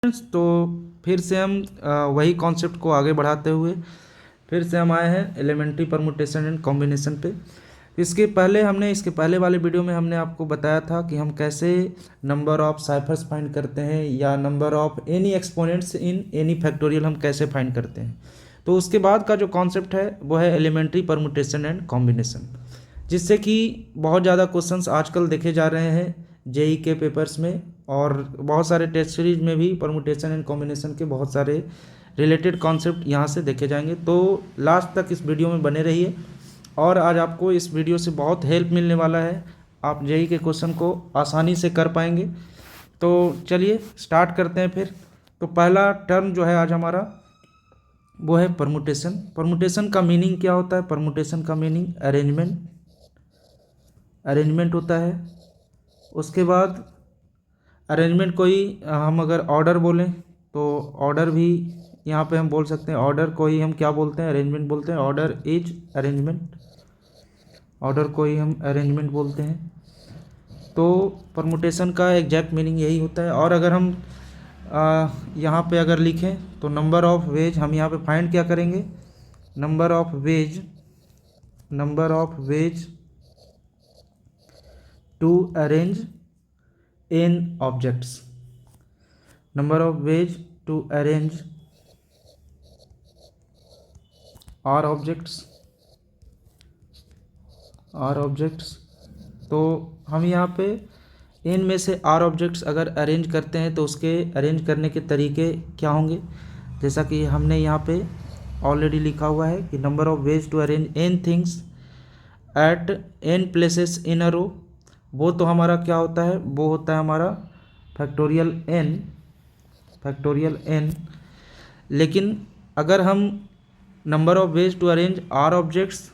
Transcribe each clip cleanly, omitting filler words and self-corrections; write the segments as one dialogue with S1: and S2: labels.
S1: तो फिर से हम वही कॉन्सेप्ट को आगे बढ़ाते हुए फिर से हम आए हैं एलिमेंट्री परमुटेशन एंड कॉम्बिनेशन पे। इसके पहले वाले वीडियो में हमने आपको बताया था कि हम कैसे नंबर ऑफ साइफर्स फाइंड करते हैं या number of any exponents in any factorial हम कैसे फाइंड करते हैं। तो उसके बाद का जो कॉन्सेप्ट है वो है एलिमेंट्री परमुटेशन एंड कॉम्बिनेशन, जिससे कि बहुत ज़्यादा क्वेश्चंस आजकल देखे जा रहे हैं जेई के पेपर्स में, और बहुत सारे टेस्ट सीरीज में भी परमुटेशन एंड कॉम्बिनेशन के बहुत सारे रिलेटेड कॉन्सेप्ट यहाँ से देखे जाएंगे। तो लास्ट तक इस वीडियो में बने रहिए और आज आपको इस वीडियो से बहुत हेल्प मिलने वाला है, आप जेई के क्वेश्चन को आसानी से कर पाएंगे। तो चलिए स्टार्ट करते हैं फिर। तो पहला टर्म जो है आज हमारा वो है परमुटेशन। परमुटेशन का मीनिंग क्या होता है? परमुटेशन का मीनिंग अरेंजमेंट होता है। उसके बाद अरेंजमेंट कोई हम अगर ऑर्डर बोलें तो ऑर्डर भी यहाँ पे हम बोल सकते हैं। ऑर्डर को ही हम क्या बोलते हैं? अरेंजमेंट बोलते हैं। ऑर्डर इज अरेंजमेंट, ऑर्डर को ही हम अरेंजमेंट बोलते हैं। तो परमुटेशन का एग्जैक्ट मीनिंग यही होता है। और अगर हम यहाँ पे अगर लिखें तो नंबर ऑफ वेज, हम यहाँ पे फाइंड क्या करेंगे? Number of ways to arrange n objects, number of ways to arrange r objects। तो हम यहाँ पे n में से r ऑब्जेक्ट्स अगर अरेंज करते हैं तो उसके अरेंज करने के तरीके क्या होंगे? जैसा कि हमने यहाँ पे ऑलरेडी लिखा हुआ है कि number of ways to arrange n things at n places in a row. वो तो हमारा क्या होता है? वो होता है हमारा फैक्टोरियल n। लेकिन अगर हम number of ways to arrange r objects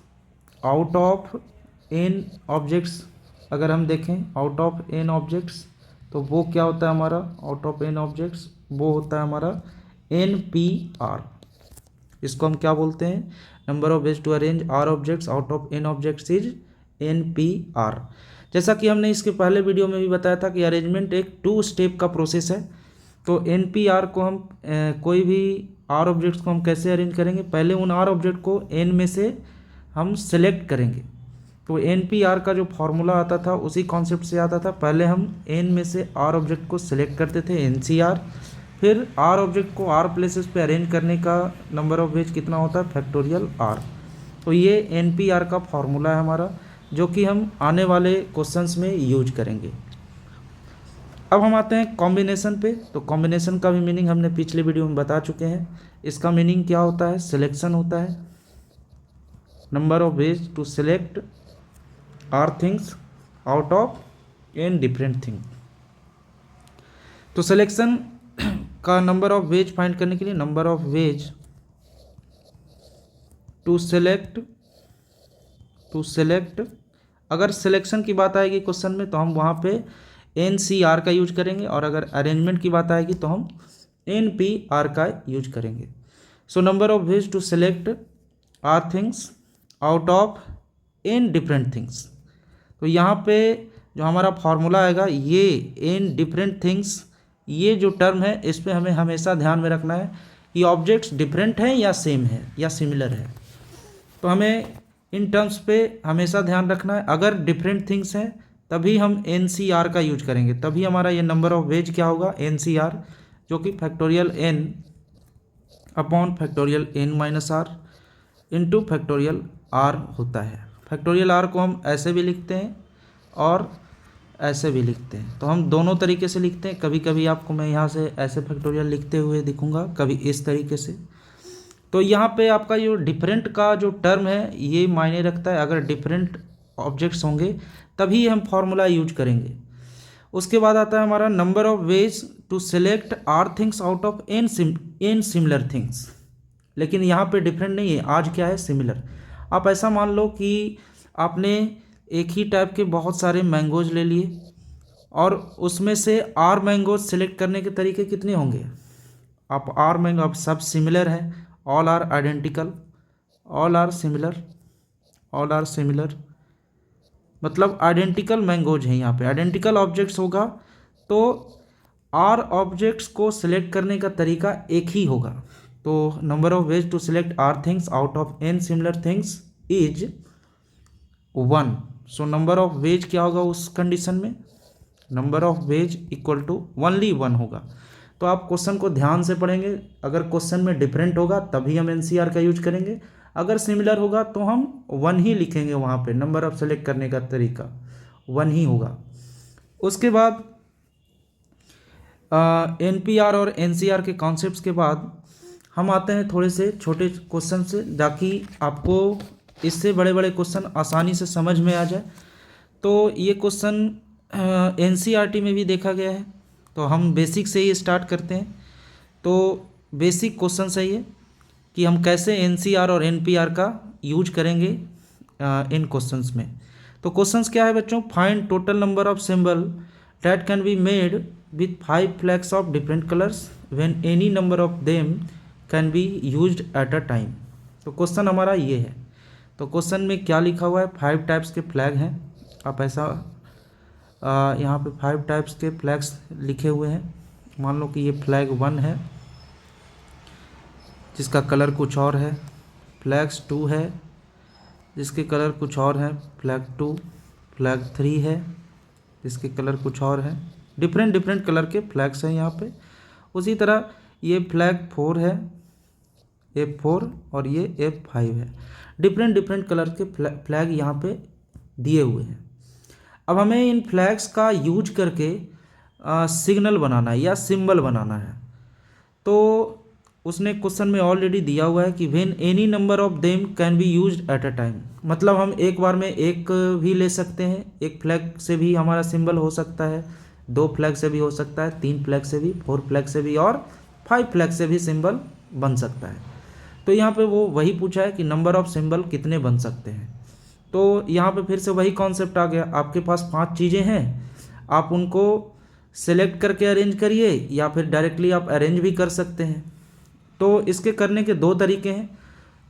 S1: out of n objects अगर हम देखें आउट ऑफ n ऑब्जेक्ट्स, तो वो क्या होता है हमारा? आउट ऑफ n ऑब्जेक्ट्स वो होता है हमारा NPR। इसको हम क्या बोलते हैं? Number of ways to arrange r objects out of n objects is NPR। जैसा कि हमने इसके पहले वीडियो में भी बताया था कि अरेंजमेंट एक 2 स्टेप का प्रोसेस है। तो NPR को हम कोई भी R ऑब्जेक्ट्स को हम कैसे अरेंज करेंगे? पहले उन R ऑब्जेक्ट को N में से हम सेलेक्ट करेंगे। तो NPR का जो फॉर्मूला आता था उसी कॉन्सेप्ट से आता था। पहले हम N में से R ऑब्जेक्ट को सिलेक्ट करते थे, NCR। फिर R ऑब्जेक्ट को R प्लेसेस पे अरेंज करने का नंबर ऑफ वेज कितना होता है? Factorial R। तो ये NPR का फॉर्मूला है हमारा, जो कि हम आने वाले क्वेश्चंस में यूज करेंगे। अब हम आते हैं कॉम्बिनेशन पे। तो कॉम्बिनेशन का भी मीनिंग हमने पिछले वीडियो में बता चुके हैं। इसका मीनिंग क्या होता है? सिलेक्शन होता है। Number of ways to select r things out of n different thing. तो सिलेक्शन का नंबर ऑफ वेज फाइंड करने के लिए number of ways to select अगर सिलेक्शन की बात आएगी क्वेश्चन में तो हम वहाँ पे NCR का यूज करेंगे, और अगर अरेंजमेंट की बात आएगी तो हम NPR का यूज करेंगे। So number of ways to select r things out of n different things. तो यहाँ पे जो हमारा फॉर्मूला आएगा ये n डिफरेंट थिंग्स, ये जो टर्म है इस पर हमें हमेशा ध्यान में रखना है कि ऑब्जेक्ट्स डिफरेंट हैं या सेम है या सिमिलर है। तो हमें इन टर्म्स पे हमेशा ध्यान रखना है। अगर डिफरेंट थिंग्स हैं तभी हम NCR का यूज करेंगे, तभी हमारा ये नंबर ऑफ वेज क्या होगा? NCR, जो कि factorial n upon factorial n minus r into factorial r होता है। फैक्टोरियल r को हम ऐसे भी लिखते हैं और ऐसे भी लिखते हैं, तो हम दोनों तरीके से लिखते हैं। कभी कभी आपको मैं यहाँ से ऐसे फैक्टोरियल लिखते हुए दिखूंगा, कभी इस तरीके से। तो यहाँ पे आपका जो डिफरेंट का जो टर्म है ये मायने रखता है। अगर डिफरेंट ऑब्जेक्ट्स होंगे तभी हम फॉर्मूला यूज करेंगे। उसके बाद आता है हमारा number of ways to select r things out of n similar things. लेकिन यहाँ पे डिफरेंट नहीं है, आज क्या है? सिमिलर। आप ऐसा मान लो कि आपने एक ही टाइप के बहुत सारे मैंगोज ले लिए और उसमें से आर मैंगोज सेलेक्ट करने के तरीके कितने होंगे? आप आर मैंगो, अब सब सिमिलर है, all are identical, all are similar, मतलब आइडेंटिकल मैंगोज हैं। यहाँ पे आइडेंटिकल ऑब्जेक्ट्स होगा तो आर ऑब्जेक्ट्स को सिलेक्ट करने का तरीका एक ही होगा। तो number of ways to select r things out of n similar things is 1। So number of ways क्या होगा उस कंडीशन में, number of ways equal to only 1 होगा। तो आप क्वेश्चन को ध्यान से पढ़ेंगे, अगर क्वेश्चन में डिफरेंट होगा तभी हम एनसीआर का यूज करेंगे, अगर सिमिलर होगा तो हम 1 ही लिखेंगे, वहाँ पे नंबर ऑफ सेलेक्ट करने का तरीका 1 ही होगा। उसके बाद एनपीआर और एनसीआर के कॉन्सेप्ट्स के बाद हम आते हैं थोड़े से छोटे क्वेश्चन से, ताकि आपको इससे बड़े बड़े क्वेश्चन आसानी से समझ में आ जाए। तो ये क्वेश्चन एनसीईआरटी में भी देखा गया है, तो हम बेसिक से ही स्टार्ट करते हैं। तो बेसिक क्वेश्चन सही है कि हम कैसे एनसीआर और एनपीआर का यूज करेंगे इन क्वेश्चंस में। तो क्वेश्चंस क्या है बच्चों, find total number of symbol that can be made with 5 flags of different colours when any number of them can be used at a time. तो क्वेश्चन हमारा ये है। तो क्वेश्चन में क्या लिखा हुआ है, 5 टाइप्स के फ्लैग हैं। आप ऐसा यहाँ पे 5 टाइप्स के फ्लैग्स लिखे हुए हैं। मान लो कि ये फ्लैग 1 है जिसका कलर कुछ और है, फ्लैग्स 2 है जिसके कलर कुछ और है, फ्लैग 2, फ्लैग 3 है जिसके कलर कुछ और है। डिफरेंट डिफरेंट कलर के फ्लैग्स हैं यहाँ पे। उसी तरह ये फ्लैग 4 है, F4, और ये F5 है। डिफरेंट डिफरेंट कलर के फ्लैग यहाँ पे दिए हुए हैं। अब हमें इन फ्लैग्स का यूज करके सिग्नल बनाना है या सिंबल बनाना है। तो उसने क्वेश्चन में ऑलरेडी दिया हुआ है कि when any number of them can be used at a time, मतलब हम एक बार में एक भी ले सकते हैं, एक फ्लैग से भी हमारा सिंबल हो सकता है, 2 फ्लैग से भी हो सकता है, 3 फ्लैग से भी, 4 फ्लैग से भी, और 5 फ्लैग से भी सिंबल बन सकता है। तो यहाँ पे वो वही पूछा है कि नंबर ऑफ सिंबल कितने बन सकते हैं। तो यहाँ पे फिर से वही कॉन्सेप्ट आ गया, आपके पास 5 चीज़ें हैं, आप उनको सेलेक्ट करके अरेंज करिए या फिर डायरेक्टली आप अरेंज भी कर सकते हैं। तो इसके करने के 2 तरीके हैं।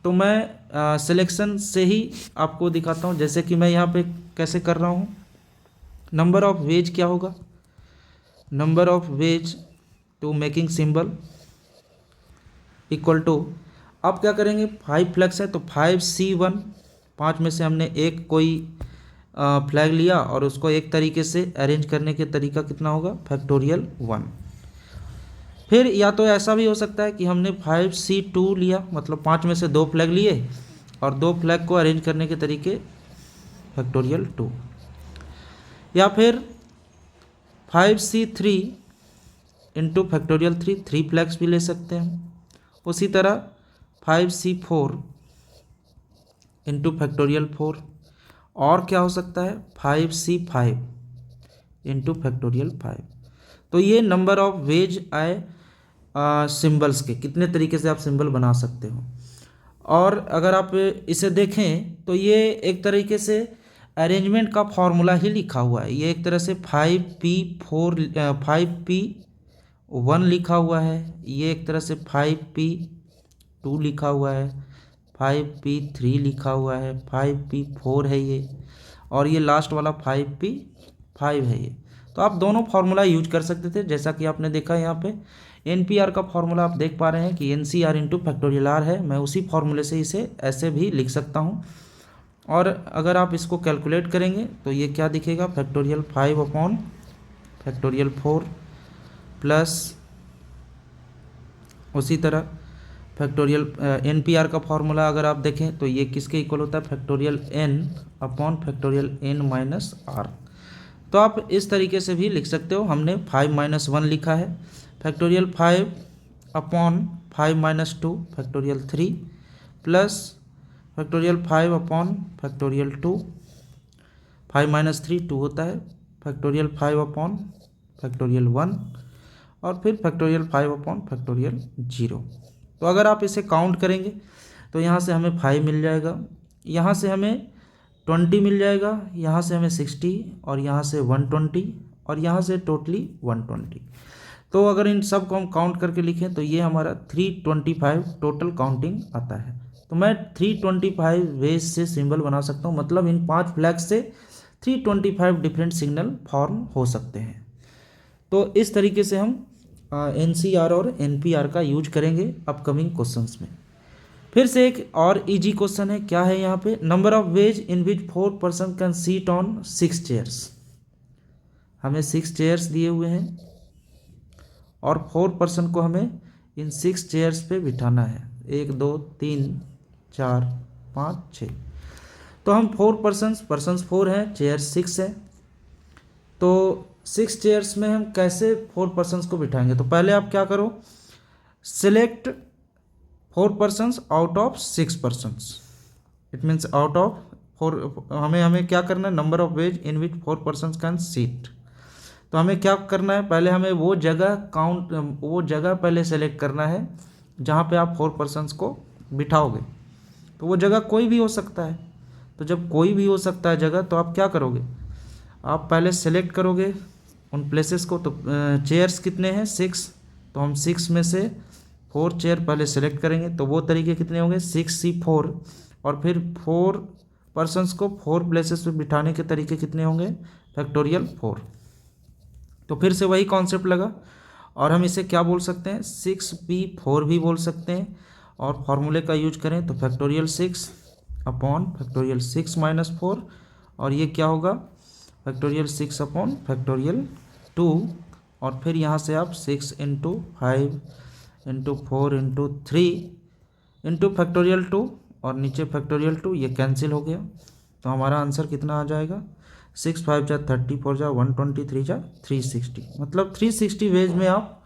S1: तो मैं सिलेक्शन से ही आपको दिखाता हूँ, जैसे कि मैं यहाँ पे कैसे कर रहा हूँ। नंबर ऑफ वेज क्या होगा, number of ways to making symbol equal to, आप क्या करेंगे, 5 फ्लैग्स है तो 5C1, 5 में से हमने एक कोई फ्लैग लिया और उसको एक तरीके से अरेंज करने के तरीका कितना होगा, फैक्टोरियल 1। फिर या तो ऐसा भी हो सकता है कि हमने 5C2 लिया, मतलब 5 में से 2 फ्लैग लिए और 2 फ्लैग को अरेंज करने के तरीके फैक्टोरियल 2, या फिर 5C3 इंटू फैक्टोरियल 3, 3 फ्लैग्स भी ले सकते हैं। उसी तरह 5C4 इंटू फैक्टोरियल 4, और क्या हो सकता है 5C5 इंटू फैक्टोरियल 5। तो ये नंबर ऑफ वेज आए सिंबल्स के, कितने तरीके से आप सिंबल बना सकते हो। और अगर आप इसे देखें तो ये एक तरीके से अरेंजमेंट का फॉर्मूला ही लिखा हुआ है। ये एक तरह से 5P1 लिखा हुआ है, ये एक तरह से 5P2 लिखा हुआ है, 5P3 लिखा हुआ है, 5P4 है ये, और ये लास्ट वाला 5P5 है ये। तो आप दोनों फार्मूला यूज कर सकते थे, जैसा कि आपने देखा यहाँ पे एनपीआर का फार्मूला आप देख पा रहे हैं कि एनसीआर इंटू फैक्टोरियल आर है। मैं उसी फार्मूले से इसे ऐसे भी लिख सकता हूँ। और अगर आप इसको कैलकुलेट करेंगे तो ये क्या दिखेगा, फैक्टोरियल 5 अपॉन फैक्टोरियल 4 प्लस उसी तरह फैक्टोरियल एनपीआर का फॉर्मूला अगर आप देखें तो ये किसके इक्वल होता है, factorial n upon factorial n minus r. तो आप इस तरीके से भी लिख सकते हो। हमने 5-1 लिखा है, factorial 5 upon 5-2 factorial 3 plus factorial 5 upon factorial 2, 5-3 2 होता है, फैक्टोरियल 5 अपॉन फैक्टोरियल 1 और फिर फैक्टोरियल 5 अपॉन फैक्टोरियल 0। तो अगर आप इसे काउंट करेंगे तो यहाँ से हमें 5 मिल जाएगा, यहाँ से हमें 20 मिल जाएगा, यहाँ से हमें 60 और यहाँ से 120 और यहाँ से टोटली 120। तो अगर इन सब को हम काउंट करके लिखें तो ये हमारा 325 टोटल काउंटिंग आता है। तो मैं 325 वेज से सिंबल बना सकता हूँ, मतलब इन 5 फ्लैग से 325 डिफरेंट सिग्नल फॉर्म हो सकते हैं। तो इस तरीके से हम NCR और NPR का यूज करेंगे अपकमिंग क्वेश्चंस में। फिर से एक और इजी क्वेश्चन है, क्या है यहाँ पे, number of veg in which 4 person can seat on 6 chairs. हमें 6 चेयर्स दिए हुए हैं और 4 पर्सन को हमें इन 6 चेयर्स पे बिठाना है, 1 2 3 4 5 6। तो हम 4 पर्सन्स 4 हैं, चेयर्स 6 है। तो 6 चेयर्स में हम कैसे 4 पर्सन्स को बिठाएंगे, तो पहले आप क्या करो, select 4 persons out of 6 persons. It means out of 4, हमें क्या करना है, number of veg in which 4 persons can seat. तो हमें क्या करना है, पहले हमें वो जगह पहले सेलेक्ट करना है जहाँ पे आप 4 पर्सन्स को बिठाओगे। तो वो जगह कोई भी हो सकता है। तो जब कोई भी हो सकता है जगह, तो आप क्या करोगे, आप पहले सेलेक्ट करोगे उन प्लेसेस को। तो चेयर्स कितने हैं, 6, तो हम 6 में से 4 चेयर पहले सेलेक्ट करेंगे। तो वो तरीके कितने होंगे, 6C4, और फिर 4 पर्सन्स को 4 प्लेसेस पे बिठाने के तरीके कितने होंगे, फैक्टोरियल 4। तो फिर से वही कॉन्सेप्ट लगा, और हम इसे क्या बोल सकते हैं, 6P4 भी बोल सकते हैं। और फॉर्मूले का यूज करें तो फैक्टोरियल 6 अपॉन फैक्टोरियल 6 माइनस 4, और ये क्या होगा, फैक्टोरियल 6 अपॉन फैक्टोरियल 2। और फिर यहाँ से आप 6 into 5 into 4 into 3 into factorial 2, और नीचे फैक्टोरियल 2, ये कैंसिल हो गया। तो हमारा आंसर कितना आ जाएगा, 6 5 जा 30, 4 जा 123 जा 360। मतलब 360 वेज में आप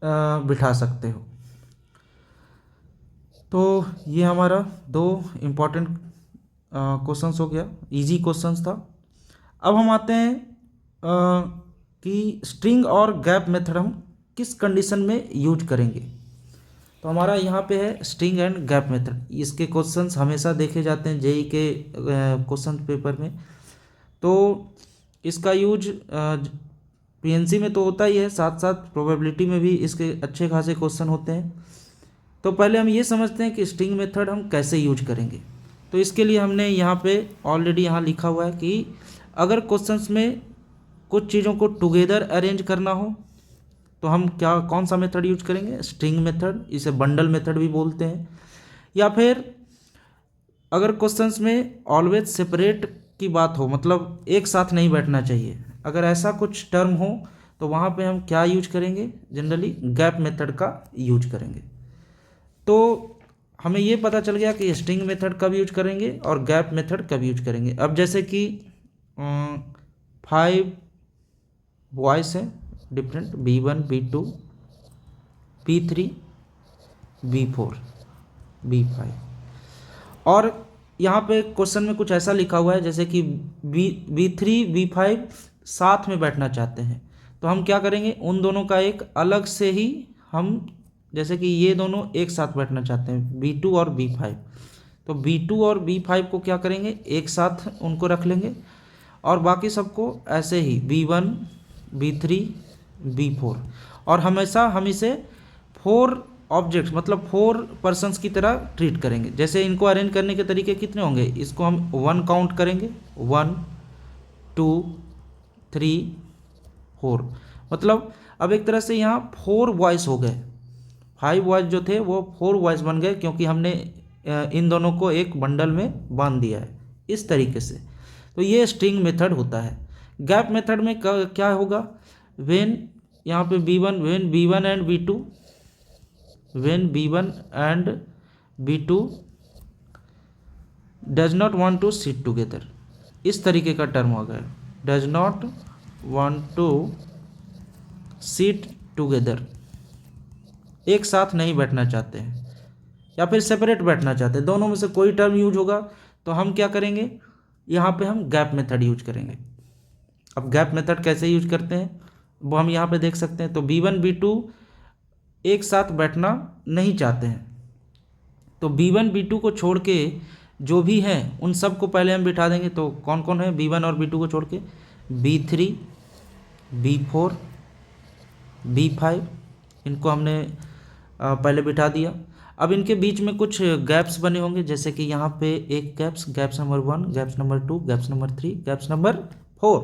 S1: बिठा सकते हो। तो ये हमारा 2 इम्पॉर्टेंट क्वेश्चंस हो गया, इजी क्वेश्चंस था। अब हम आते हैं कि स्ट्रिंग और गैप मेथड हम किस कंडीशन में यूज करेंगे। तो हमारा यहाँ पे है स्ट्रिंग एंड गैप मेथड। इसके क्वेश्चंस हमेशा देखे जाते हैं जेई के क्वेश्चन पेपर में। तो इसका यूज पीएनसी में तो होता ही है, साथ साथ प्रोबेबिलिटी में भी इसके अच्छे खासे क्वेश्चन होते हैं। तो पहले हम ये समझते हैं कि स्ट्रिंग मेथड हम कैसे यूज करेंगे। तो इसके लिए हमने यहाँ पे ऑलरेडी यहाँ लिखा हुआ है कि अगर क्वेश्चंस में कुछ चीज़ों को टुगेदर अरेंज करना हो तो हम कौन सा मेथड यूज करेंगे, स्ट्रिंग मेथड। इसे बंडल मेथड भी बोलते हैं। या फिर अगर क्वेश्चंस में ऑलवेज सेपरेट की बात हो, मतलब एक साथ नहीं बैठना चाहिए, अगर ऐसा कुछ टर्म हो तो वहाँ पे हम क्या यूज करेंगे, जनरली गैप मेथड का यूज करेंगे। तो हमें ये पता चल गया कि स्ट्रिंग मेथड कब यूज करेंगे और गैप मेथड कब यूज करेंगे। अब जैसे कि 5 वॉइस है different, B1 B2 B3 B4 B5, और यहाँ पे क्वेश्चन में कुछ ऐसा लिखा हुआ है जैसे कि B3 B5 साथ में बैठना चाहते हैं। तो हम क्या करेंगे, उन दोनों का एक अलग से ही हम, जैसे कि ये दोनों एक साथ बैठना चाहते हैं B2 और B5, तो B2 और B5 को क्या करेंगे, एक साथ उनको रख लेंगे, और बाकी सबको ऐसे ही B1 B3 B4, और हमेशा हम इसे 4 ऑब्जेक्ट्स मतलब 4 पर्सन्स की तरह ट्रीट करेंगे। जैसे इनको अरेंज करने के तरीके कितने होंगे, इसको हम 1 काउंट करेंगे, 1 2 3 4, मतलब अब एक तरह से यहाँ 4 वॉइस हो गए। 5 वॉइस जो थे वो 4 वॉइस बन गए, क्योंकि हमने इन दोनों को एक बंडल में बांध दिया है इस तरीके से। तो ये स्ट्रिंग मेथड होता है। गैप मेथड में क्या होगा, व्हेन यहाँ पे when B1 and B2 when B1 and B2 does not want to sit together, इस तरीके का टर्म हो गया, does not want to sit together, एक साथ नहीं बैठना चाहते हैं या फिर सेपरेट बैठना चाहते हैं, दोनों में से कोई टर्म यूज होगा। तो हम क्या करेंगे, यहाँ पे हम गैप मेथड यूज करेंगे। अब गैप मेथड कैसे यूज करते हैं वो हम यहाँ पे देख सकते हैं। तो B1 B2 एक साथ बैठना नहीं चाहते हैं, तो B1 B2 को छोड़ के जो भी हैं उन सब को पहले हम बिठा देंगे। तो कौन कौन है B1 और B2 को छोड़ के, B3 B4 B5, इनको हमने पहले बिठा दिया। अब इनके बीच में कुछ गैप्स बने होंगे, जैसे कि यहाँ पे एक gaps number 1, gaps number 2, gaps number 3, gaps number 4।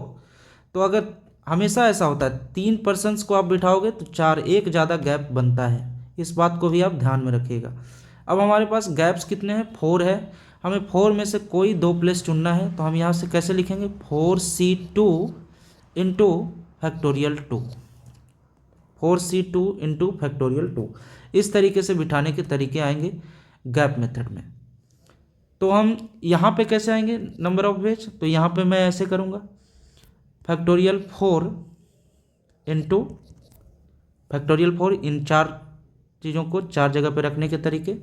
S1: तो अगर हमेशा ऐसा होता है, 3 पर्सन्स को आप बिठाओगे तो 4 एक ज़्यादा गैप बनता है, इस बात को भी आप ध्यान में रखिएगा। अब हमारे पास गैप्स कितने हैं, 4 है, हमें 4 में से कोई 2 प्लेस चुनना है, तो हम यहाँ से कैसे लिखेंगे, 4C2 into factorial 2, 4C2 into factorial 2। इस तरीके से बिठाने के तरीके आएंगे गैप मेथड में। तो हम यहाँ पे कैसे आएंगे नंबर ऑफ वेज, तो यहाँ पे मैं ऐसे करूँगा, फैक्टोरियल 4 इंटू फैक्टोरियल 4, इन 4 चीज़ों को 4 जगह पे रखने के तरीके।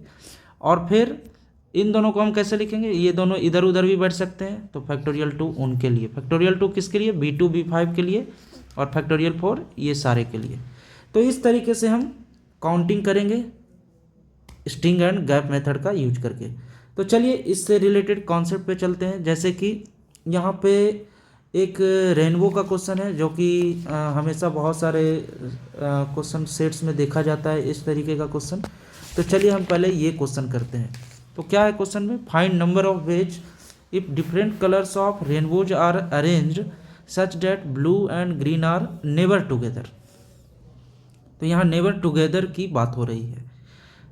S1: और फिर इन दोनों को हम कैसे लिखेंगे, ये दोनों इधर उधर भी बैठ सकते हैं, तो फैक्टोरियल 2 उनके लिए, फैक्टोरियल 2 किसके लिए, B2 B5 के लिए, और फैक्टोरियल 4 ये सारे के लिए। तो इस तरीके से हम काउंटिंग करेंगे स्ट्रिंग एंड गैप मेथड का यूज करके। तो चलिए इससे रिलेटेड कॉन्सेप्ट पे चलते हैं। जैसे कि यहाँ पे एक रेनबो का क्वेश्चन है, जो कि हमेशा बहुत सारे क्वेश्चन सेट्स में देखा जाता है इस तरीके का क्वेश्चन। तो चलिए हम पहले ये क्वेश्चन करते हैं। तो क्या है क्वेश्चन में, find number of ways if different colours of rainbows are arranged such that blue and green are never together. तो यहाँ नेवर टुगेदर की बात हो रही है।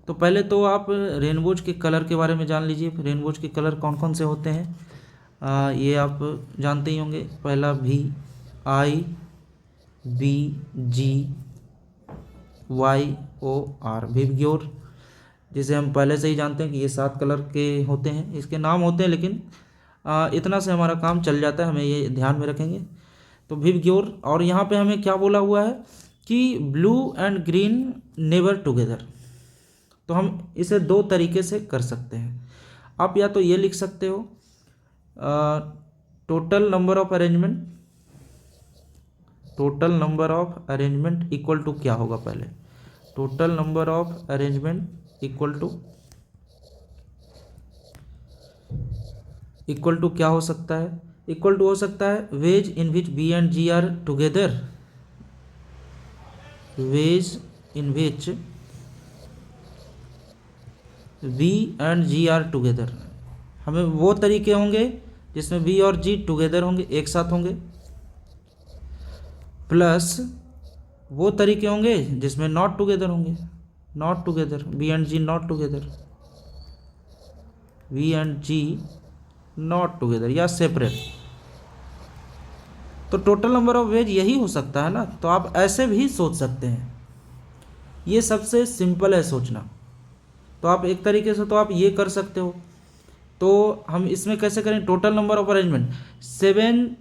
S1: तो पहले तो आप रेनबोज के कलर के बारे में जान लीजिए। रेनबोज के कलर कौन कौन से होते हैं, ये आप जानते ही होंगे। पहला VIBGYOR, विबग्योर, जिसे हम पहले से ही जानते हैं कि ये 7 कलर के होते हैं, इसके नाम होते हैं, लेकिन इतना से हमारा काम चल जाता है, हमें ये ध्यान में रखेंगे। तो विबग्योर, और यहाँ पे हमें क्या बोला हुआ है कि blue and green never together. तो हम इसे 2 तरीके से कर सकते हैं। आप या तो ये लिख सकते हो total number of arrangement, total number of arrangement equal to क्या होगा, पहले total number of arrangement equal to क्या हो सकता है, इक्वल टू हो सकता है ways in which B and G are together, ways in which B and G are together. हमें वो तरीके होंगे जिसमें B और G टुगेदर होंगे, एक साथ होंगे, प्लस वो तरीके होंगे जिसमें नॉट टुगेदर होंगे, not together, B and G not together, B and G not together या सेपरेट। तो टोटल नंबर ऑफ वेज यही हो सकता है ना। तो आप ऐसे भी सोच सकते हैं, ये सबसे सिंपल है सोचना। तो आप एक तरीके से तो आप ये कर सकते हो। तो हम इसमें कैसे करें, total number of arrangement, 7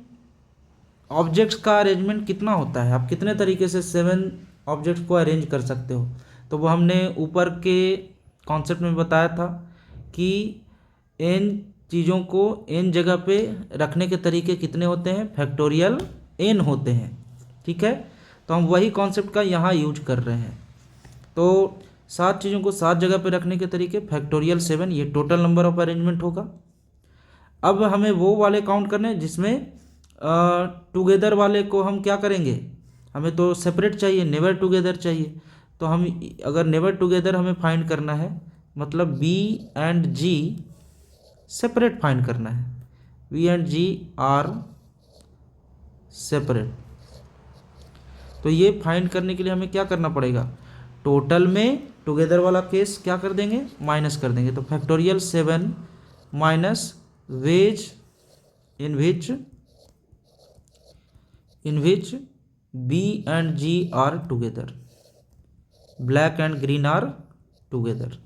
S1: objects का अरेंजमेंट कितना होता है, आप कितने तरीके से 7 ऑब्जेक्ट्स को अरेंज कर सकते हो। तो वो हमने ऊपर के कॉन्सेप्ट में बताया था कि n चीज़ों को n जगह पे रखने के तरीके कितने होते हैं, फैक्टोरियल n होते हैं, ठीक है। तो हम वही कॉन्सेप्ट का यहाँ यूज कर रहे हैं। तो 7 चीज़ों को 7 जगह पे रखने के तरीके फैक्टोरियल 7, ये टोटल नंबर ऑफ अरेंजमेंट होगा। अब हमें वो वाले काउंट करने हैं जिसमें टुगेदर वाले को हम क्या करेंगे, हमें तो सेपरेट चाहिए, नेवर टुगेदर चाहिए। तो हम अगर नेवर टुगेदर हमें फाइंड करना है, मतलब B and G separate find करना है, B and G are separate. तो ये फाइंड करने के लिए हमें क्या करना पड़ेगा, टोटल में टुगेदर वाला केस क्या कर देंगे, माइनस कर देंगे। तो factorial 7 minus ways in which B and G are together, black and green are together.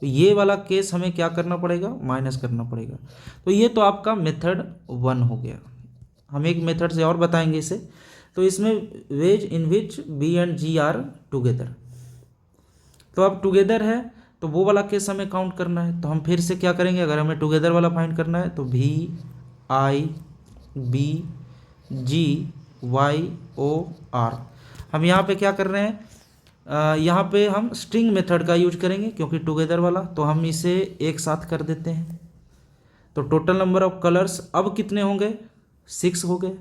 S1: तो ये वाला केस हमें क्या करना पड़ेगा, माइनस करना पड़ेगा। तो ये तो आपका मेथड 1 हो गया। हम एक मेथड से और बताएंगे इसे। तो इसमें ways in which B and G are together, तो अब टुगेदर है तो वो वाला केस हमें काउंट करना है। तो हम फिर से क्या करेंगे, अगर हमें टुगेदर वाला फाइंड करना है तो VIBGYOR। हम यहाँ पे क्या कर रहे हैं, यहाँ पे हम स्ट्रिंग मेथड का यूज करेंगे क्योंकि टुगेदर वाला, तो हम इसे एक साथ कर देते हैं। तो टोटल नंबर ऑफ कलर्स अब कितने होंगे, 6 हो गए।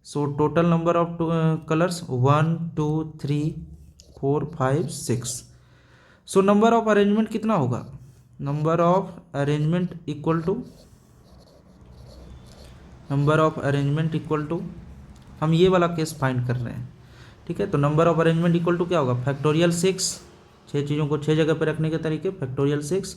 S1: So total number of colours 1 2 3 4 5 6। So number of arrangement कितना होगा, number of arrangement equal to हम ये वाला केस फाइंड कर रहे हैं, ठीक है। तो number of arrangement equal to क्या होगा, फैक्टोरियल 6, 6 चीज़ों को 6 जगह पर रखने के तरीके फैक्टोरियल 6।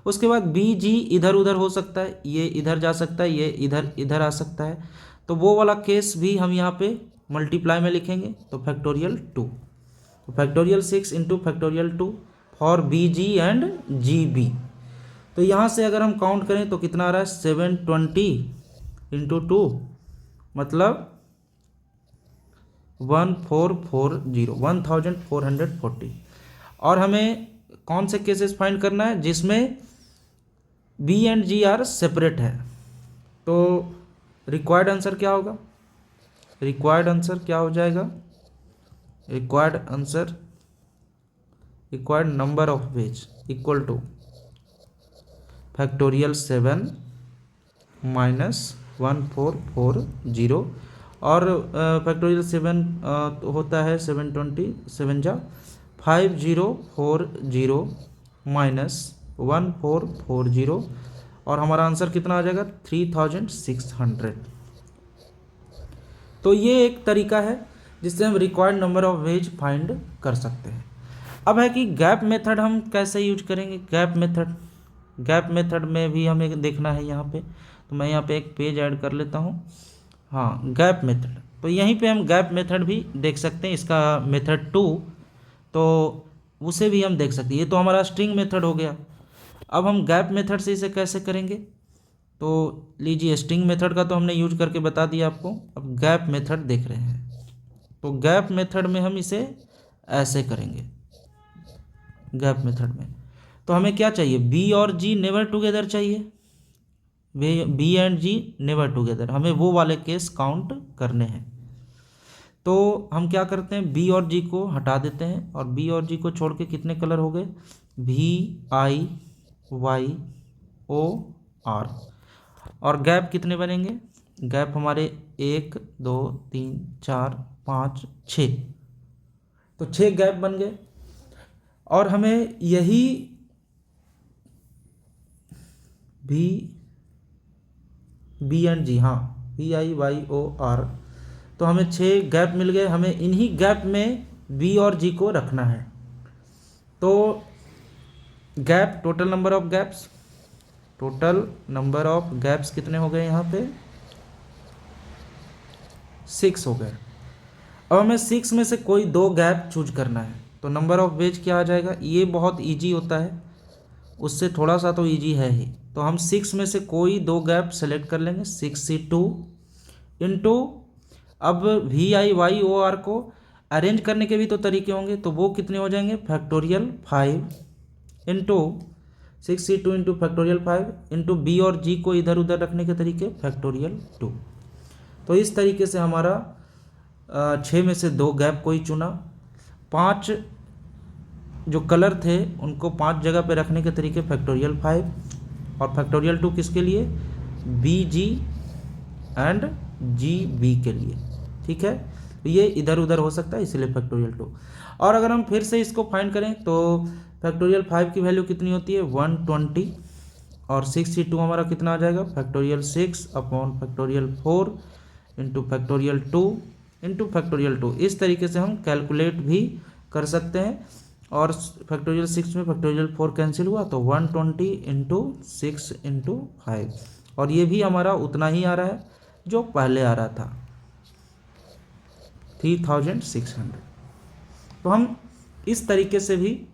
S1: उसके बाद बी जी इधर उधर हो सकता है, ये इधर जा सकता है, ये इधर इधर आ सकता है, तो वो वाला केस भी हम यहाँ पे मल्टीप्लाई में लिखेंगे, तो फैक्टोरियल 2, तो factorial 6 into factorial 2 for B G and G B. तो यहाँ से अगर हम काउंट करें तो कितना आ रहा है, 720 इंटू 2 मतलब 1440 और हमें कौन से केसेस फाइंड करना है जिसमें B and G are separate है। तो रिक्वायर्ड आंसर क्या होगा, रिक्वायर्ड आंसर क्या हो जाएगा, required number of ways equal two factorial 7 minus 1440 और फैक्टोरियल 7 होता है 720, 7 जा 5040 माइनस 1440 और हमारा आंसर कितना आ जाएगा 3600। तो ये एक तरीका है जिससे हम required number of ways find कर सकते हैं। अब है कि गैप मेथड हम कैसे यूज करेंगे, गैप मेथड में भी हमें देखना है यहाँ पे, तो मैं यहाँ पे एक पेज ऐड कर लेता हूँ। हाँ, गैप मेथड, तो यहीं पे हम गैप मेथड भी देख सकते हैं, इसका मेथड 2, तो उसे भी हम देख सकते हैं। ये तो हमारा स्ट्रिंग मेथड हो गया। अब हम गैप मेथड से इसे कैसे करेंगे, तो लीजिए स्ट्रिंग मेथड का तो हमने यूज करके बता दिया आपको, अब गैप मेथड देख रहे हैं। तो गैप मेथड में हम इसे ऐसे करेंगे, गैप मेथड में तो हमें क्या चाहिए, बी और जी नेवर टुगेदर चाहिए, B and G never together, हमें वो वाले केस काउंट करने हैं। तो हम क्या करते हैं, बी और जी को हटा देते हैं और बी और जी को छोड़ के कितने कलर हो गए, VIYOR, और गैप कितने बनेंगे, गैप हमारे 1 2 3 4 5 6, तो 6 गैप बन गए। और हमें यही बी एंड जी, हाँ VIYOR, तो हमें 6 गैप मिल गए, हमें इन्हीं गैप में बी और जी को रखना है। तो gap, total number of gaps कितने हो गए यहाँ पे, 6 हो गए। अब हमें 6 में से कोई 2 गैप चूज करना है, तो नंबर ऑफ वेज क्या आ जाएगा, ये बहुत इजी होता है, उससे थोड़ा सा तो इजी है ही। तो हम 6 में से कोई 2 गैप सेलेक्ट कर लेंगे, 6C2 इंटू, अब VIYOR को अरेंज करने के भी तो तरीके होंगे, तो वो कितने हो जाएंगे, factorial 5 into 6C2 into factorial 5 into B और जी को इधर उधर रखने के तरीके फैक्टोरियल 2। तो इस तरीके से हमारा 6 में से 2 गैप कोई चुना, 5 जो कलर थे उनको 5 जगह पे रखने के तरीके फैक्टोरियल 5 और फैक्टोरियल 2 किसके लिए, BG एंड GB के लिए, ठीक है। तो ये इधर उधर हो सकता है इसलिए फैक्टोरियल 2। और अगर हम फिर से इसको फाइंड करें तो फैक्टोरियल 5 की वैल्यू कितनी होती है, 120 और 6C2 हमारा कितना आ जाएगा, factorial 6 upon factorial 4 into factorial 2 into factorial 2। इस तरीके से हम कैलकुलेट भी कर सकते हैं। और फैक्टोरियल 6 में फैक्टोरियल 4 कैंसिल हुआ तो 120 इंटू 6 इंटू 5, और ये भी हमारा उतना ही आ रहा है जो पहले आ रहा था, 3600। तो हम इस तरीके से भी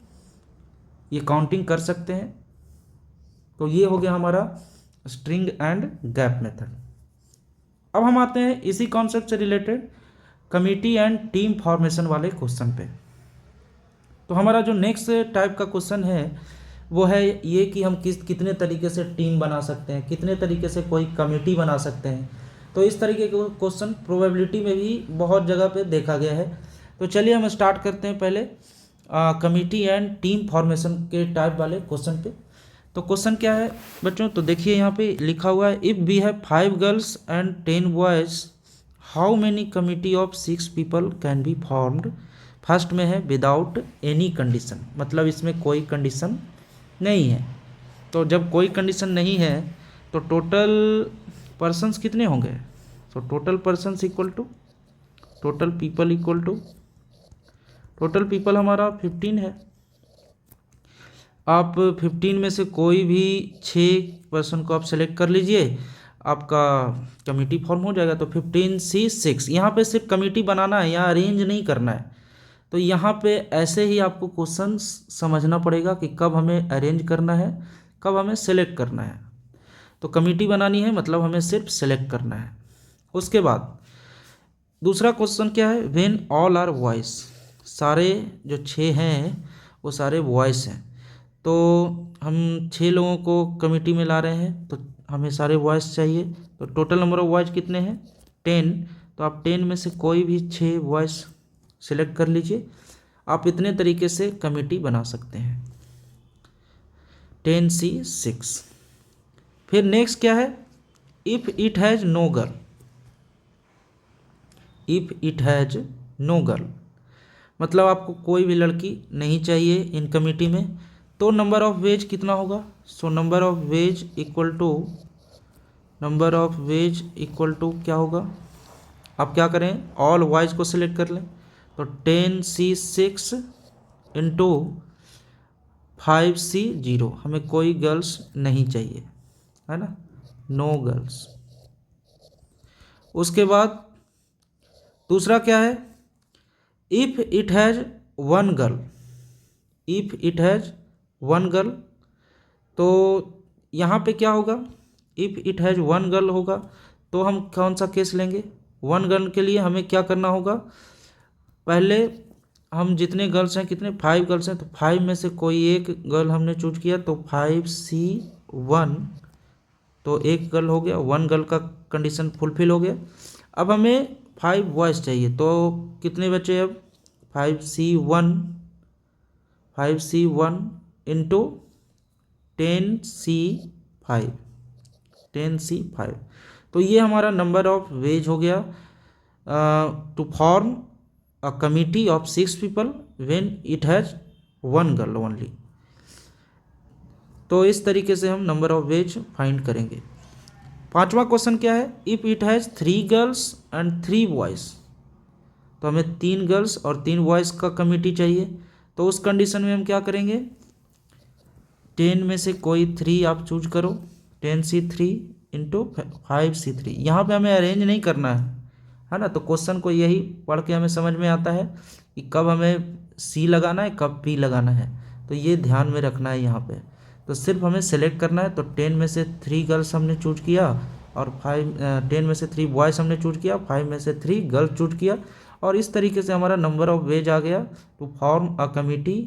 S1: ये काउंटिंग कर सकते हैं। तो ये हो गया हमारा स्ट्रिंग एंड गैप मेथड। अब हम आते हैं इसी कॉन्सेप्ट से related committee and team formation वाले क्वेश्चन पे। तो हमारा जो नेक्स्ट टाइप का क्वेश्चन है वो है ये कि हम कितने तरीके से टीम बना सकते हैं, कितने तरीके से कोई कमेटी बना सकते हैं। तो इस तरीके के क्वेश्चन प्रोबेबिलिटी में भी बहुत जगह पे देखा गया है। तो चलिए हम स्टार्ट करते हैं पहले कमेटी एंड टीम फॉर्मेशन के टाइप वाले क्वेश्चन पे। तो क्वेश्चन क्या है बच्चों, तो देखिए यहाँ पे लिखा हुआ है, if we have 5 girls and 10 boys how many committee of 6 people can be formed. First में है विदाउट एनी कंडीशन, मतलब इसमें कोई कंडीशन नहीं है। तो जब कोई कंडीशन नहीं है तो टोटल पर्सन्स कितने होंगे, तो total persons equal to total people equal to, total people हमारा 15 है। आप 15 में से कोई भी 6 पर्सन को आप सेलेक्ट कर लीजिए, आपका कमेटी फॉर्म हो जाएगा। तो 15C6, यहाँ पे सिर्फ कमेटी बनाना है, यहाँ अरेंज नहीं करना है। तो यहाँ पे ऐसे ही आपको क्वेश्चन समझना पड़ेगा कि कब हमें अरेंज करना है, कब हमें सेलेक्ट करना है। तो कमेटी बनानी है मतलब हमें सिर्फ सेलेक्ट करना है। उसके बाद दूसरा क्वेश्चन क्या है, व्हेन ऑल आर वॉइस, सारे जो 6 हैं वो सारे वॉइस हैं। तो हम 6 लोगों को कमेटी में ला रहे हैं तो हमें सारे वॉइस चाहिए। तो टोटल नंबर ऑफ वॉइस कितने हैं, 10। तो आप 10 में से कोई भी 6 वॉइस सिलेक्ट कर लीजिए। आप इतने तरीके से कमेटी बना सकते हैं। 10C6। फिर नेक्स्ट क्या है, if it has no girl, if it has no girl मतलब आपको कोई भी लड़की नहीं चाहिए इन कमेटी में। तो नंबर ऑफ वेज कितना होगा, so number of ways equal to, number of ways equal to क्या होगा, आप क्या करें, ऑल वॉइस को सिलेक्ट कर लें। तो 10C6 इंटू 5C0, हमें कोई गर्ल्स नहीं चाहिए, है ना, नो गर्ल्स। उसके बाद दूसरा क्या है, if it has one girl, if it has one girl. तो यहाँ पे क्या होगा, if it has one girl होगा तो हम कौन सा केस लेंगे, वन गर्ल के लिए हमें क्या करना होगा, पहले हम जितने गर्ल्स हैं, कितने 5 गर्ल्स हैं, तो 5 में से कोई एक गर्ल हमने चूज किया तो 5C1, तो एक गर्ल हो गया, 1 गर्ल का कंडीशन फुलफिल हो गया। अब हमें 5 वॉइस चाहिए तो कितने बचे अब, 5C1, 5C1 into 10C5, 10C5। तो ये हमारा नंबर ऑफ वेज हो गया to form a committee of 6 people when it has 1 girl only. तो इस तरीके से हम नंबर ऑफ वेज फाइंड करेंगे। पांचवा क्वेश्चन क्या है, if it has 3 girls and 3 boys, तो हमें 3 गर्ल्स और 3 बॉयज़ का कमिटी चाहिए। तो उस कंडीशन में हम क्या करेंगे, 10 में से कोई 3 आप चूज करो, 10C3 इंटू 5C3। यहाँ पे हमें अरेंज नहीं करना है ना। तो क्वेश्चन को यही पढ़ के हमें समझ में आता है कि कब हमें C लगाना है, कब P लगाना है। तो ये ध्यान में रखना है यहाँ पे। तो सिर्फ हमें सेलेक्ट करना है। तो 10 में से 3 गर्ल्स हमने चूज किया और 10 में से 3 बॉयज़ हमने चूज किया, 5 में से 3 गर्ल्स चूज किया, और इस तरीके से हमारा नंबर ऑफ वेज आ गया to form a committee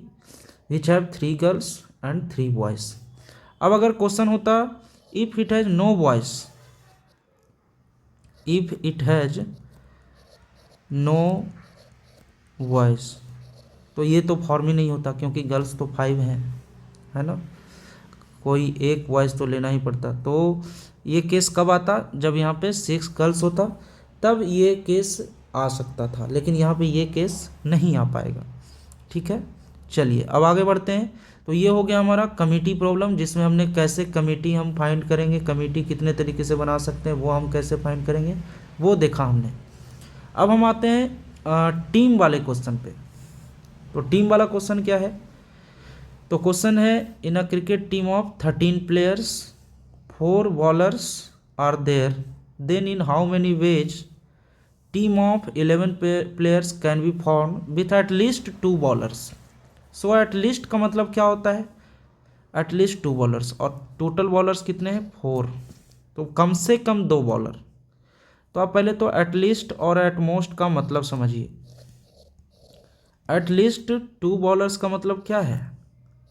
S1: which have 3 girls and 3 boys. अब अगर क्वेश्चन होता if it has no boys, if it has no boys, तो ये तो फॉर्म ही नहीं होता क्योंकि गर्ल्स तो 5 हैं, है ना, कोई एक वॉइस तो लेना ही पड़ता। तो ये केस कब आता, जब यहाँ पे 6 गर्ल्स होता तब ये केस आ सकता था, लेकिन यहाँ पे ये केस नहीं आ पाएगा। ठीक है, चलिए अब आगे बढ़ते हैं। तो ये हो गया हमारा कमेटी प्रॉब्लम, जिसमें हमने कैसे कमेटी हम फाइंड करेंगे, कमेटी कितने तरीके से बना सकते हैं वो हम कैसे फाइंड करेंगे वो देखा हमने। अब हम आते हैं टीम वाले क्वेश्चन पे। तो टीम वाला क्वेश्चन क्या है, तो क्वेश्चन है in a cricket team of 13 players 4 bowlers are there, then in how many ways team of 11 players can be form with at least 2 bowlers. So at least का मतलब क्या होता है, एट लीस्ट 2 बॉलर्स, और total bowlers कितने हैं 4, तो कम से कम 2 बॉलर। तो आप पहले तो एट लीस्ट और एट मोस्ट का मतलब समझिए। एट लीस्ट 2 बॉलर्स का मतलब क्या है,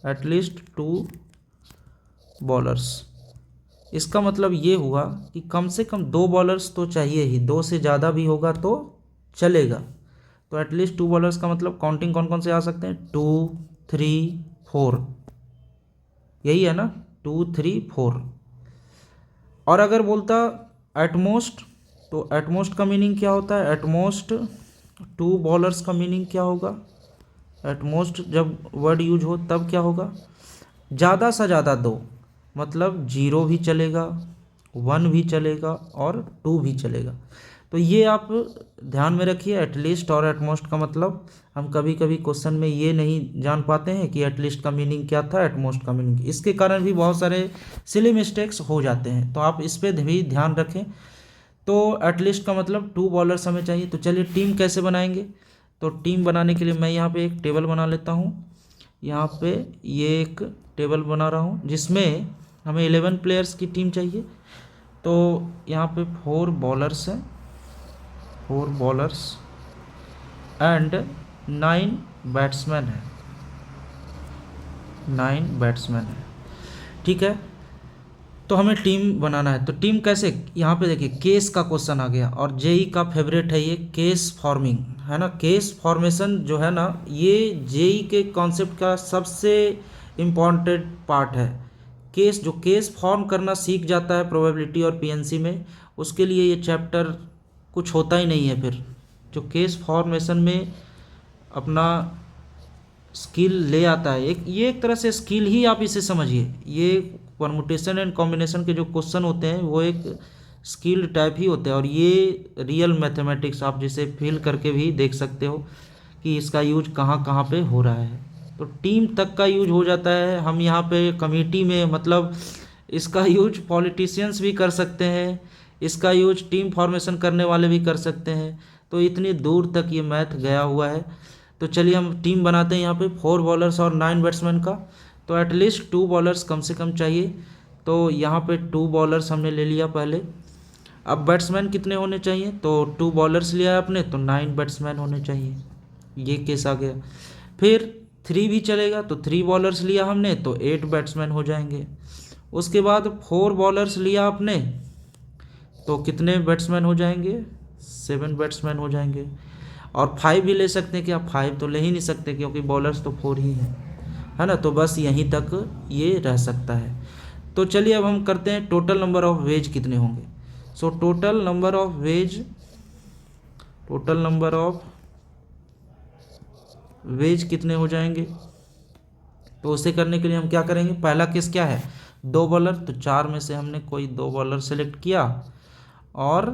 S1: एट लीस्ट 2 बॉलर्स, इसका मतलब ये हुआ कि कम से कम 2 बॉलर्स तो चाहिए ही, 2 से ज़्यादा भी होगा तो चलेगा। तो एटलीस्ट 2 बॉलर्स का मतलब काउंटिंग कौन कौन से आ सकते हैं, 2 3 4, यही है ना, 2 3 4। और अगर बोलता एटमोस्ट, तो एटमोस्ट का मीनिंग क्या होता है, एटमोस्ट 2 बॉलर्स का मीनिंग क्या होगा, एटमोस्ट जब वर्ड यूज हो तब क्या होगा, ज़्यादा से ज़्यादा 2, मतलब 0 भी चलेगा, 1 भी चलेगा और 2 भी चलेगा। तो ये आप ध्यान में रखिए। एटलीस्ट और एटमोस्ट का मतलब हम कभी कभी क्वेश्चन में ये नहीं जान पाते हैं कि एटलीस्ट का मीनिंग क्या था, एटमोस्ट का मीनिंग, इसके कारण भी बहुत सारे सिली मिस्टेक्स हो जाते हैं, तो आप इस पर भी ध्यान रखें। तो एटलीस्ट का मतलब 2 बॉलर्स हमें चाहिए। तो चलिए टीम कैसे बनाएंगे, तो टीम बनाने के लिए मैं यहाँ पे एक टेबल बना लेता हूँ। यहाँ पे ये एक टेबल बना रहा हूँ जिसमें हमें 11 प्लेयर्स की टीम चाहिए। तो यहाँ पे 4 बॉलर्स हैं, 4 बॉलर्स एंड 9 बैट्समैन हैं, 9 बैट्समैन हैं, ठीक है। तो हमें टीम बनाना है। तो टीम कैसे, यहाँ पे देखिए केस का क्वेश्चन आ गया और जेई का फेवरेट है ये केस फॉर्मिंग, है ना। केस फॉर्मेशन जो है ना, ये जेई के कॉन्सेप्ट का सबसे इम्पॉर्टेंट पार्ट है। केस, जो केस फॉर्म करना सीख जाता है प्रोबेबिलिटी और पीएनसी में, उसके लिए ये चैप्टर कुछ होता ही नहीं है। फिर जो केस फॉर्मेशन में अपना स्किल ले आता है, ये एक तरह से स्किल ही आप इसे समझिए। ये परमुटेशन एंड कॉम्बिनेशन के जो क्वेश्चन होते हैं वो एक स्किल्ड टाइप ही होते हैं, और ये रियल मैथमेटिक्स आप जिसे फील करके भी देख सकते हो कि इसका यूज कहाँ कहाँ पे हो रहा है। तो टीम तक का यूज हो जाता है। हम यहाँ पे कमेटी में, मतलब इसका यूज पॉलिटिशियंस भी कर सकते हैं, इसका यूज टीम फॉर्मेशन करने वाले भी कर सकते हैं। तो इतनी दूर तक ये मैथ गया हुआ है। तो चलिए हम टीम बनाते हैं यहाँ पे 4 बॉलर्स और 9 बैट्समैन का। तो एटलीस्ट 2 बॉलर्स कम से कम चाहिए। तो यहाँ पे 2 बॉलर्स हमने ले लिया पहले। अब बैट्समैन कितने होने चाहिए, तो 2 बॉलर्स लिया है आपने तो 9 बैट्समैन होने चाहिए, ये केस आ गया। फिर 3 भी चलेगा, तो 3 बॉलर्स लिया हमने तो 8 बैट्समैन हो जाएंगे। उसके बाद 4 बॉलर्स लिया आपने तो कितने बैट्समैन हो जाएंगे, 7 बैट्समैन हो जाएंगे। और 5 भी ले सकते हैं, कि आप 5 तो ले ही नहीं सकते क्योंकि बॉलर्स तो 4 ही हैं, है ना। तो बस यहीं तक ये रह सकता है। तो चलिए अब हम करते हैं टोटल नंबर ऑफ वेज कितने होंगे। सो टोटल नंबर ऑफ वेज कितने हो जाएंगे। तो उसे करने के लिए हम क्या करेंगे, पहला केस क्या है, 2 बॉलर। तो 4 में से हमने कोई 2 बॉलर सेलेक्ट किया और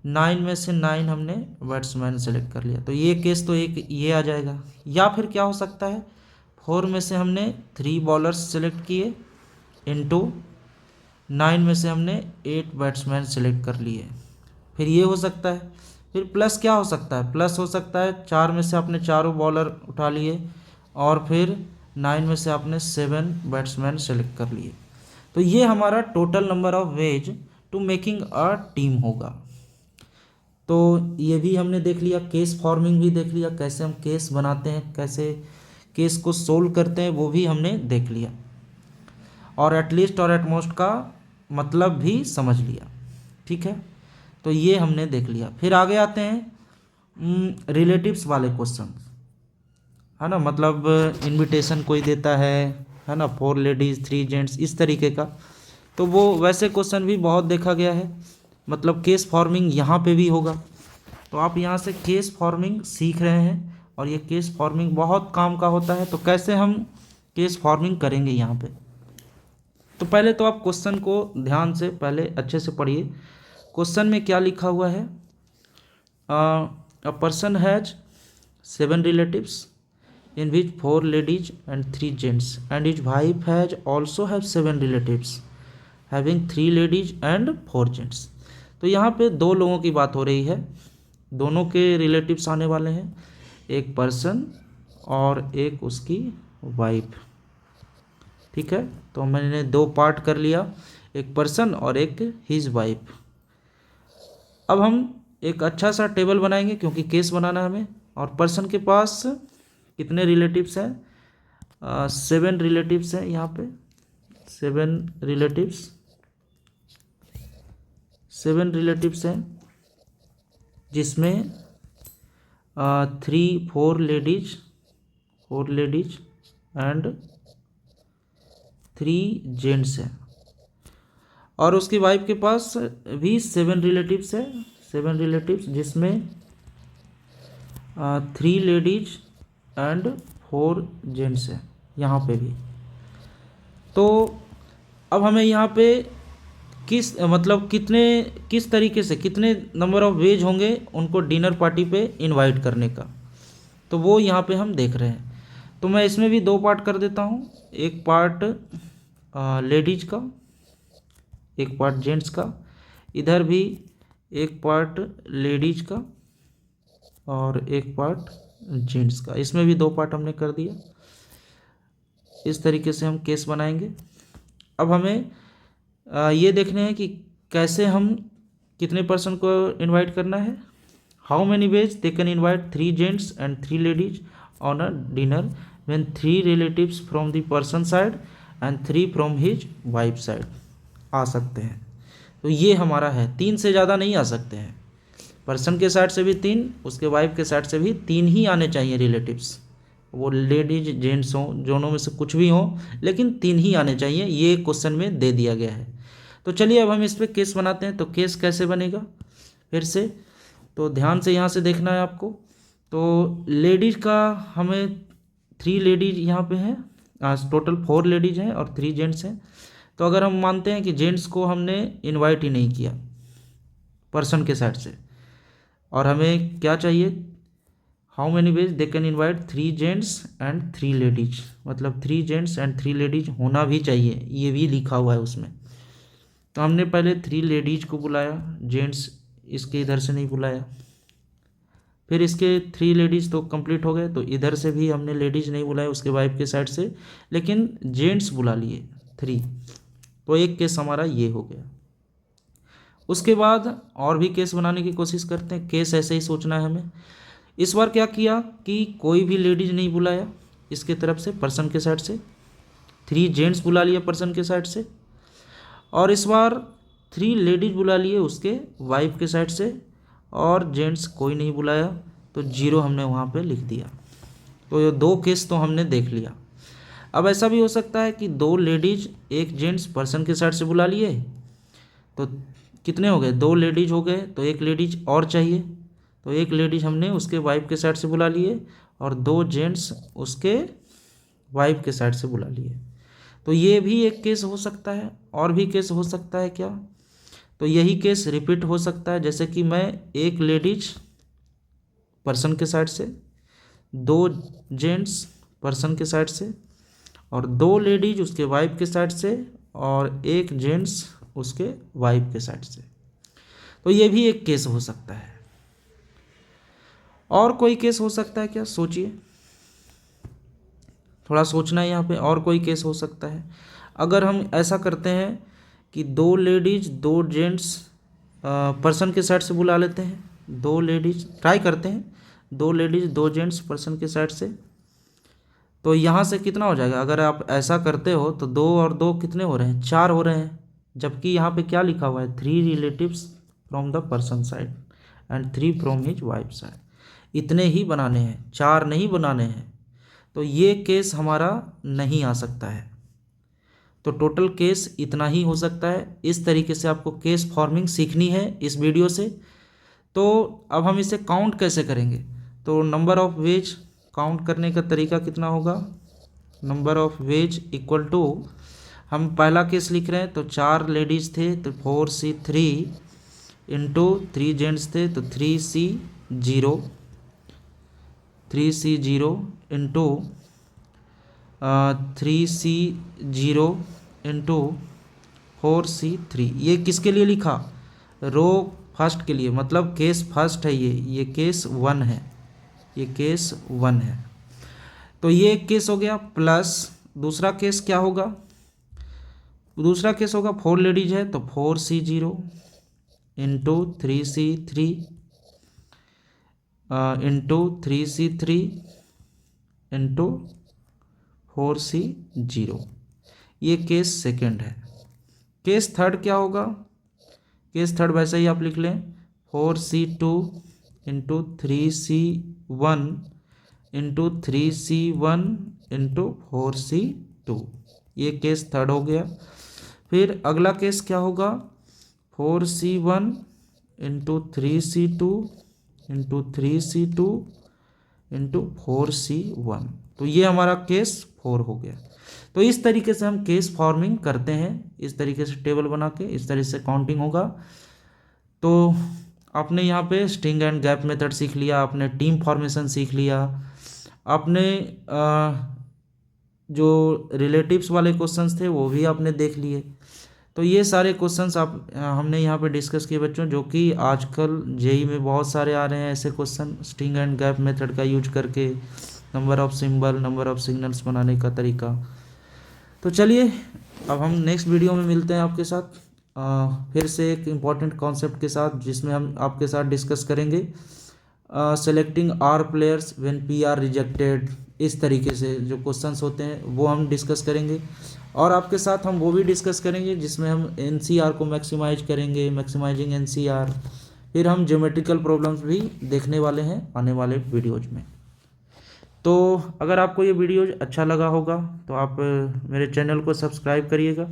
S1: 9 में से 9 हमने बैट्समैन सेलेक्ट कर लिया। तो ये केस तो एक ये आ जाएगा। या फिर क्या हो सकता है, 4 में से हमने 3 बॉलर्स सेलेक्ट किए इनटू 9 में से हमने 8 बैट्समैन सेलेक्ट कर लिए, फिर ये हो सकता है। फिर प्लस क्या हो सकता है, प्लस हो सकता है 4 में से आपने चारों बॉलर उठा लिए और फिर 9 में से आपने 7 बैट्समैन सेलेक्ट कर लिए। तो ये हमारा total number of ways to making a team होगा। तो ये भी हमने देख लिया, केस फॉर्मिंग भी देख लिया, कैसे हम केस बनाते हैं, कैसे केस को सोल्व करते हैं, वो भी हमने देख लिया। और एटलीस्ट और एटमोस्ट का मतलब भी समझ लिया, ठीक है। तो ये हमने देख लिया। फिर आगे आते हैं रिलेटिव्स वाले क्वेश्चन, है ना। मतलब इनविटेशन कोई देता है ना, 4 लेडीज़ 3 जेंट्स, इस तरीके का। तो वो वैसे क्वेश्चन भी बहुत देखा गया है। मतलब केस फॉर्मिंग यहाँ पे भी होगा। तो आप यहाँ से केस फॉर्मिंग सीख रहे हैं और ये केस फॉर्मिंग बहुत काम का होता है। तो कैसे हम केस फॉर्मिंग करेंगे यहाँ पे, तो पहले तो आप क्वेश्चन को ध्यान से पहले अच्छे से पढ़िए। क्वेश्चन में क्या लिखा हुआ है, a person has 7 relatives in which 4 ladies and 3 gents, and his wife has also have 7 relatives having 3 ladies and 4 gents। तो यहाँ पे 2 लोगों की बात हो रही है, दोनों के रिलेटिव्स आने वाले हैं, एक पर्सन और एक उसकी वाइफ, ठीक है। तो मैंने 2 पार्ट कर लिया, एक पर्सन और एक हिज वाइफ। अब हम एक अच्छा सा टेबल बनाएंगे क्योंकि केस बनाना है हमें। और पर्सन के पास कितने रिलेटिव्स हैं, 7 रिलेटिव्स हैं यहाँ पे, 7 रिलेटिव्स हैं, जिसमें 4 लेडीज एंड 3 जेंट्स हैं। और उसकी वाइफ के पास भी 7 रिलेटिव्स हैं, 7 रिलेटिव्स, जिसमें 3 लेडीज एंड 4 जेंट्स है यहाँ पे भी। तो अब हमें यहाँ पे मतलब किस तरीके से कितने नंबर ऑफ वेज होंगे उनको डिनर पार्टी पे इनवाइट करने का, तो वो यहाँ पे हम देख रहे हैं। तो मैं इसमें भी दो पार्ट कर देता हूँ, एक पार्ट लेडीज का, एक पार्ट जेंट्स का, इधर भी एक पार्ट लेडीज का और एक पार्ट जेंट्स का, इसमें भी दो पार्ट हमने कर दिया। इस तरीके से हम केस बनाएंगे। अब हमें ये देखने हैं कि कैसे हम कितने पर्सन को इनवाइट करना है। How many ways they can invite 3 gents and 3 ladies on a dinner when 3 relatives from the person side and 3 from his wife side आ सकते हैं। तो ये हमारा है, 3 से ज़्यादा नहीं आ सकते हैं। पर्सन के साइड से भी 3, उसके वाइफ के साइड से भी 3 ही आने चाहिए रिलेटिव्स, वो लेडीज जेंट्स हों, दोनों में से कुछ भी हों, लेकिन 3 ही आने चाहिए, ये क्वेश्चन में दे दिया गया है। तो चलिए अब हम इस पर केस बनाते हैं। तो केस कैसे बनेगा फिर से, तो ध्यान से यहाँ से देखना है आपको। तो लेडीज़ का हमें 3 लेडीज यहाँ पे हैं, टोटल 4 लेडीज हैं और 3 जेंट्स हैं। तो अगर हम मानते हैं कि जेंट्स को हमने इनवाइट ही नहीं किया पर्सन के साइड से, और हमें क्या चाहिए, how many ways they can invite 3 gents and 3 ladies, मतलब 3 जेंट्स एंड 3 लेडीज होना भी चाहिए, ये भी लिखा हुआ है उसमें। तो हमने पहले 3 लेडीज को बुलाया, जेंट्स इसके इधर से नहीं बुलाया। फिर इसके 3 लेडीज़ तो कंप्लीट हो गए, तो इधर से भी हमने लेडीज़ नहीं बुलाए उसके वाइफ के साइड से, लेकिन जेंट्स बुला लिए 3। तो एक केस हमारा ये हो गया। उसके बाद और भी केस बनाने की कोशिश करते हैं। केस ऐसे ही सोचना है हमें। इस बार क्या किया कि कोई भी लेडीज़ नहीं बुलाया इसके तरफ से, पर्सन के साइड से, 3 जेंट्स बुला लिया पर्सन के साइड से, और इस बार 3 लेडीज बुला लिए उसके वाइफ के साइड से, और जेंट्स कोई नहीं बुलाया, तो 0 हमने वहाँ पे लिख दिया। तो ये 2 केस तो हमने देख लिया। अब ऐसा भी हो सकता है कि 2 लेडीज 1 जेंट्स पर्सन के साइड से बुला लिए, तो कितने हो गए, 2 लेडीज हो गए, तो 1 लेडीज और चाहिए, तो 1 लेडीज हमने उसके वाइफ के साइड से बुला लिए और 2 जेंट्स उसके वाइफ के साइड से बुला लिए। तो ये भी एक केस हो सकता है। और भी केस हो सकता है क्या, तो यही केस रिपीट हो सकता है, जैसे कि मैं 1 लेडीज पर्सन के साइड से, 2 जेंट्स पर्सन के साइड से, और 2 लेडीज उसके वाइफ के साइड से, और 1 जेंट्स उसके वाइफ के साइड से। तो ये भी एक केस हो सकता है। और कोई केस हो सकता है क्या, सोचिए, थोड़ा सोचना है यहाँ पे। और कोई केस हो सकता है, अगर हम ऐसा करते हैं कि 2 लेडीज 2 जेंट्स पर्सन के साइड से बुला लेते हैं, 2 लेडीज ट्राई करते हैं, 2 लेडीज 2 जेंट्स पर्सन के साइड से, तो यहाँ से कितना हो जाएगा, अगर आप ऐसा करते हो तो 2 और 2 कितने हो रहे हैं, 4 हो रहे हैं। जबकि यहाँ पे क्या लिखा हुआ है, 3 relatives from the person side and 3 from his wife side, इतने ही बनाने हैं, 4 नहीं बनाने हैं। तो ये केस हमारा नहीं आ सकता है। तो टोटल केस इतना ही हो सकता है। इस तरीके से आपको केस फॉर्मिंग सीखनी है इस वीडियो से। तो अब हम इसे काउंट कैसे करेंगे, तो नंबर ऑफ वेज काउंट करने का तरीका कितना होगा, number of ways equal to, हम पहला केस लिख रहे हैं तो 4 लेडीज़ थे तो 4C3 इंटू 3 जेंट्स थे तो 3C0 into 3C0 into 4C3। ये किसके लिए लिखा, रो फर्स्ट के लिए, मतलब केस फर्स्ट है ये केस 1 है, ये केस 1 है। तो ये एक केस हो गया। प्लस दूसरा केस क्या होगा, दूसरा केस होगा 4 लेडीज है तो 4C0 into 3C3 into 3C3 into 4C0, ये केस सेकंड है। केस थर्ड क्या होगा, केस थर्ड वैसे ही आप लिख लें 4C2 into 3C1 into 3C1 into 4C2, ये केस थर्ड हो गया। फिर अगला केस क्या होगा 4C1 into 3C2 into 3C2 into 4C1, तो ये हमारा केस 4 हो गया। तो इस तरीके से हम केस फॉर्मिंग करते हैं, इस तरीके से टेबल बना के इस तरीके से काउंटिंग होगा। तो आपने यहाँ पे स्ट्रिंग एंड गैप मेथड सीख लिया, आपने टीम फॉर्मेशन सीख लिया, आपने जो रिलेटिव्स वाले क्वेश्चंस थे वो भी आपने देख लिए। तो ये सारे क्वेश्चंस हमने यहाँ पे डिस्कस किए बच्चों, जो कि आजकल जेई में बहुत सारे आ रहे हैं ऐसे question, string and gap method का यूज करके number of symbol, number of signals बनाने का तरीका। तो चलिए अब हम नेक्स्ट वीडियो में मिलते हैं आपके साथ फिर से एक इम्पॉर्टेंट कॉन्सेप्ट के साथ, जिसमें हम आपके साथ डिस्कस करेंगे selecting r players when p are rejected. इस तरीके से जो क्वेश्चंस होते हैं वो हम डिस्कस करेंगे, और आपके साथ हम वो भी डिस्कस करेंगे जिसमें हम एनसीआर को मैक्सिमाइज करेंगे, मैक्सिमाइजिंग एनसीआर। फिर हम ज्योमेट्रिकल प्रॉब्लम्स भी देखने वाले हैं आने वाले वीडियोज में। तो अगर आपको ये वीडियो अच्छा लगा होगा तो आप मेरे चैनल को सब्सक्राइब करिएगा,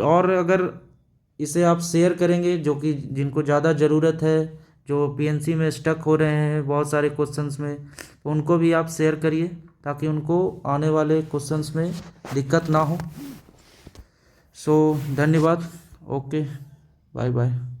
S1: और अगर इसे आप शेयर करेंगे जो कि जिनको ज़्यादा ज़रूरत है, जो पीएनसी में स्टक हो रहे हैं बहुत सारे क्वेश्चंस में, तो उनको भी आप शेयर करिए ताकि उनको आने वाले क्वेश्चंस में दिक्कत ना हो। सो धन्यवाद। Okay, bye bye.